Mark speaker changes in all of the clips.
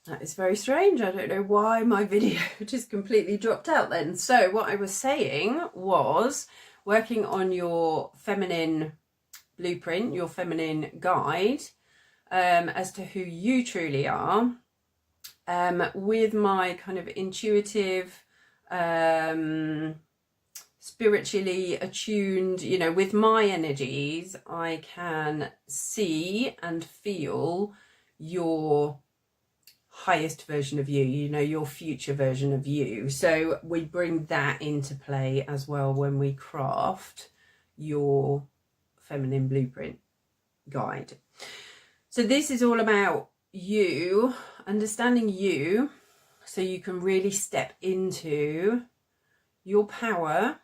Speaker 1: That is very strange. I don't know why my video just completely dropped out then. So what I was saying was working on your feminine blueprint, your feminine guide, as to who you truly are, with my kind of intuitive, spiritually attuned, with my energies, I can see and feel your highest version of you, your future version of you. So we bring that into play as well when we craft your feminine blueprint guide. So this is all about you, understanding you, so you can really step into your power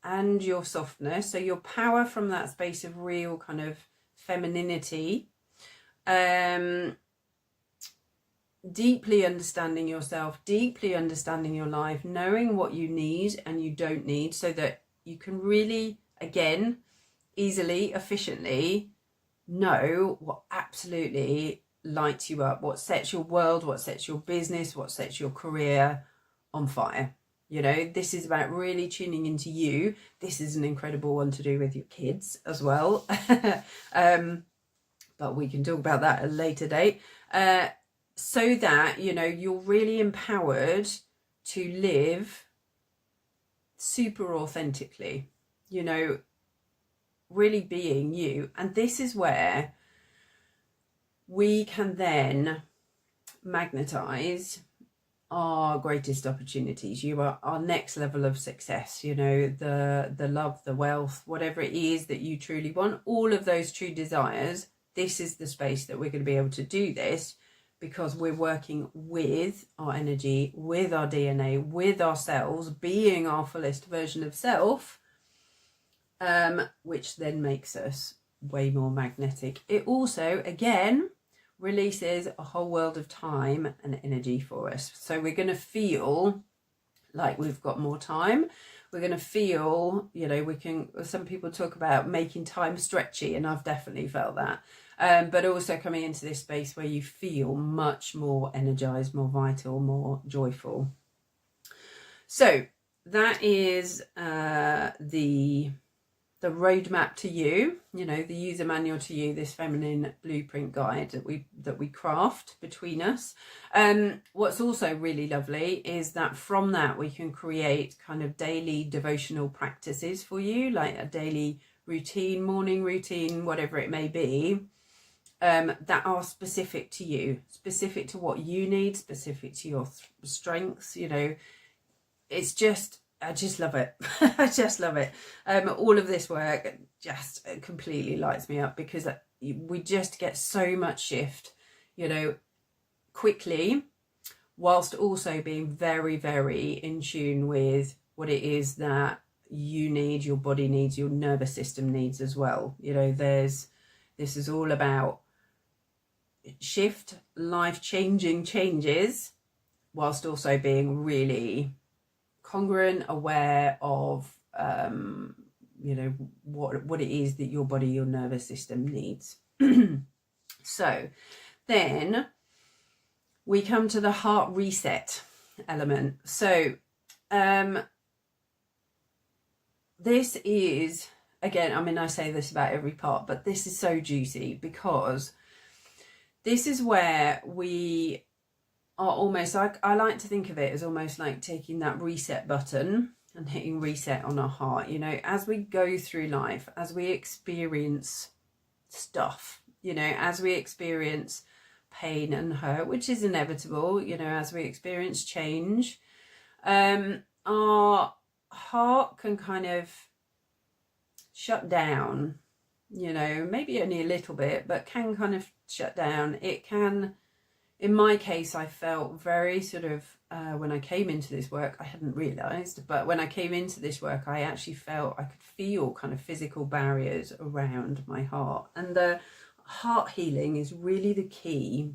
Speaker 1: and your softness. So your power from that space of real kind of femininity, deeply understanding yourself, deeply understanding your life, knowing what you need and you don't need, so that you can really, again, easily, efficiently know what absolutely lights you up, what sets your world, what sets your business, what sets your career on fire. This is about really tuning into you. This is an incredible one to do with your kids as well. But we can talk about that at a later date. So that, you're really empowered to live super authentically, really being you. And this is where we can then magnetize our greatest opportunities. You are our next level of success, the love, the wealth, whatever it is that you truly want, all of those true desires. This is the space that we're going to be able to do this, because we're working with our energy, with our DNA, with ourselves, being our fullest version of self, which then makes us way more magnetic. It also, again, releases a whole world of time and energy for us. So we're going to feel like we've got more time. We're going to feel, some people talk about making time stretchy, and I've definitely felt that. But also coming into this space where you feel much more energized, more vital, more joyful. So that is the roadmap to you, the user manual to you, this feminine blueprint guide that we craft between us. What's also really lovely is that from that we can create kind of daily devotional practices for you, like a daily routine, morning routine, whatever it may be, that are specific to you, specific to what you need, specific to your strengths. It's just, I just love it. I just love it. All of this work just completely lights me up, because we just get so much shift, quickly, whilst also being very, very in tune with what it is that you need, your body needs, your nervous system needs as well. This is all about shift, life-changing changes, whilst also being really congruent, aware of what it is that your body, your nervous system needs. So then we come to the heart reset element. So this is, again, I say this about every part, but this is so juicy, because this is where we are almost like, I like to think of it as almost like taking that reset button and hitting reset on our heart. As we go through life, as we experience stuff, as we experience pain and hurt, which is inevitable, as we experience change, our heart can kind of shut down, maybe only a little bit, but can kind of shut down. It can, in my case, I felt very sort of, when I came into this work, I hadn't realised, but when I came into this work, I actually felt, I could feel kind of physical barriers around my heart. And the heart healing is really the key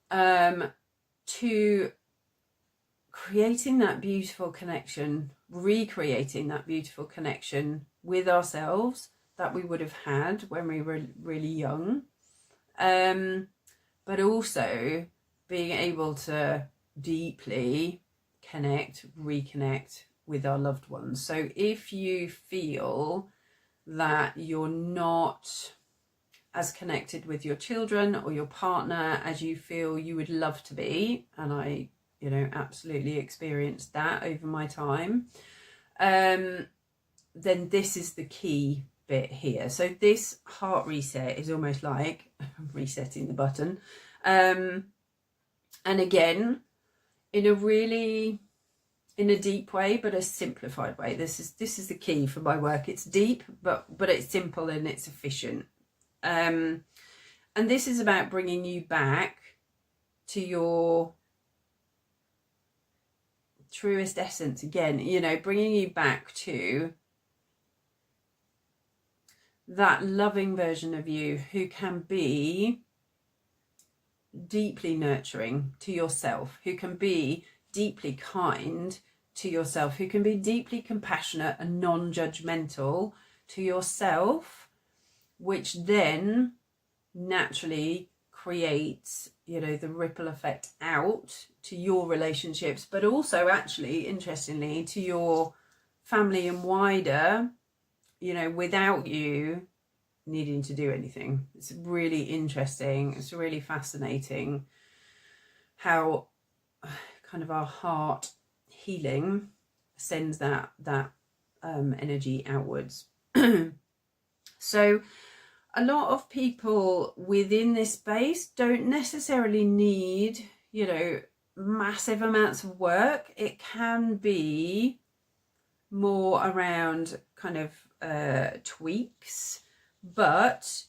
Speaker 1: to creating that beautiful connection, recreating that beautiful connection with ourselves that we would have had when we were really young. but also being able to deeply reconnect with our loved ones. So if you feel that you're not as connected with your children or your partner as you feel you would love to be, and I, absolutely experienced that over my time, then this is the key bit here. So this heart reset is almost like resetting the button. And again, in a deep way, but a simplified way. This is the key for my work. It's deep, but it's simple and it's efficient. And this is about bringing you back to your truest essence again, bringing you back to that loving version of you who can be deeply nurturing to yourself, who can be deeply kind to yourself, who can be deeply compassionate and non-judgmental to yourself, which then naturally creates, the ripple effect out to your relationships, but also actually, interestingly, to your family and wider, without you needing to do anything. It's really interesting. It's really fascinating how kind of our heart healing sends that energy outwards. So a lot of people within this space don't necessarily need, massive amounts of work. It can be more around kind of tweaks, but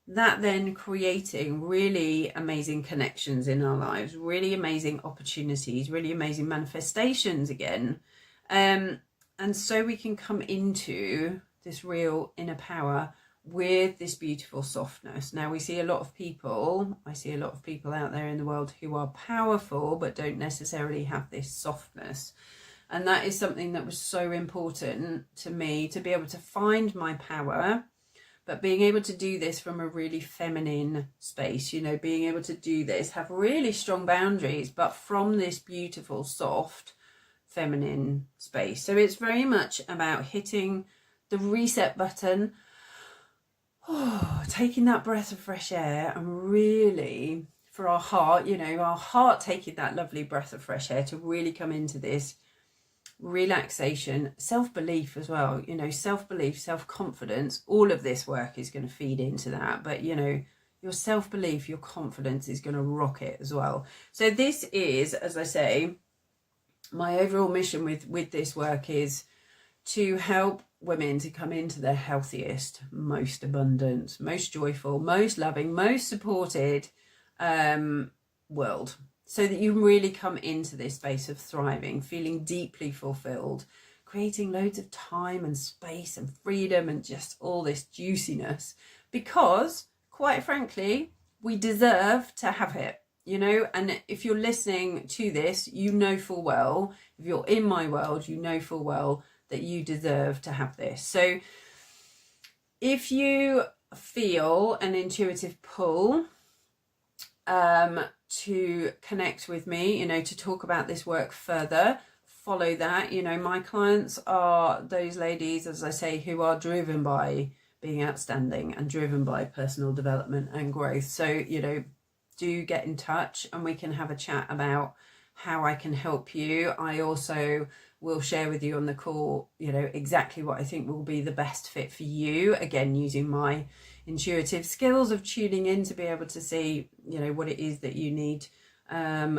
Speaker 1: that then creating really amazing connections in our lives, really amazing opportunities, really amazing manifestations again. And so we can come into this real inner power with this beautiful softness. Now I see a lot of people out there in the world who are powerful but don't necessarily have this softness. And that is something that was so important to me, to be able to find my power, but being able to do this from a really feminine space, being able to do this, have really strong boundaries, but from this beautiful, soft, feminine space. So it's very much about hitting the reset button, taking that breath of fresh air, and really, for our heart, our heart taking that lovely breath of fresh air to really come into this relaxation, self-belief as well, self-belief, self-confidence. All of this work is going to feed into that, but your self-belief, your confidence is going to rock it as well. So this is, as I say, my overall mission with this work is to help women to come into their healthiest, most abundant, most joyful, most loving, most supported world, so that you really come into this space of thriving, feeling deeply fulfilled, creating loads of time and space and freedom and just all this juiciness, because quite frankly, we deserve to have it, and if you're listening to this, full well, if you're in my world, full well that you deserve to have this. So if you feel an intuitive pull to connect with me, to talk about this work further, follow that. My clients are those ladies, as I say, who are driven by being outstanding and driven by personal development and growth. So, do get in touch and we can have a chat about how I can help you. I also will share with you on the call, exactly what I think will be the best fit for you. Again, using my intuitive skills of tuning in to be able to see, what it is that you need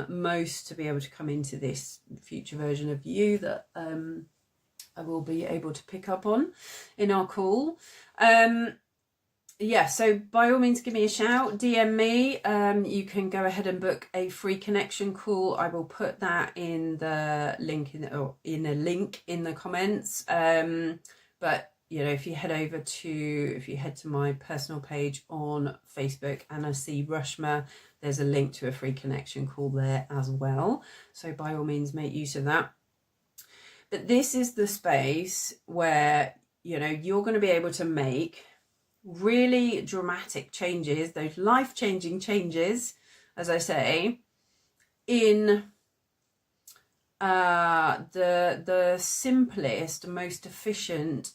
Speaker 1: most to be able to come into this future version of you that I will be able to pick up on in our call. So by all means, give me a shout, DM me. You can go ahead and book a free connection call. I will put that in the link in a link in the comments. But if you head to my personal page on Facebook, Anna C. Rushmer, there's a link to a free connection call there as well. So by all means, make use of that. But this is the space where, you're going to be able to make really dramatic changes, those life-changing changes, as I say, in the simplest, most efficient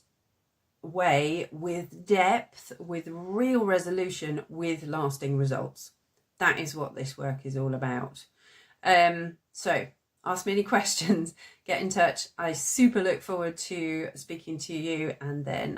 Speaker 1: way, with depth, with real resolution, with lasting results. That is what this work is all about. So ask me any questions, get in touch. I super look forward to speaking to you, and then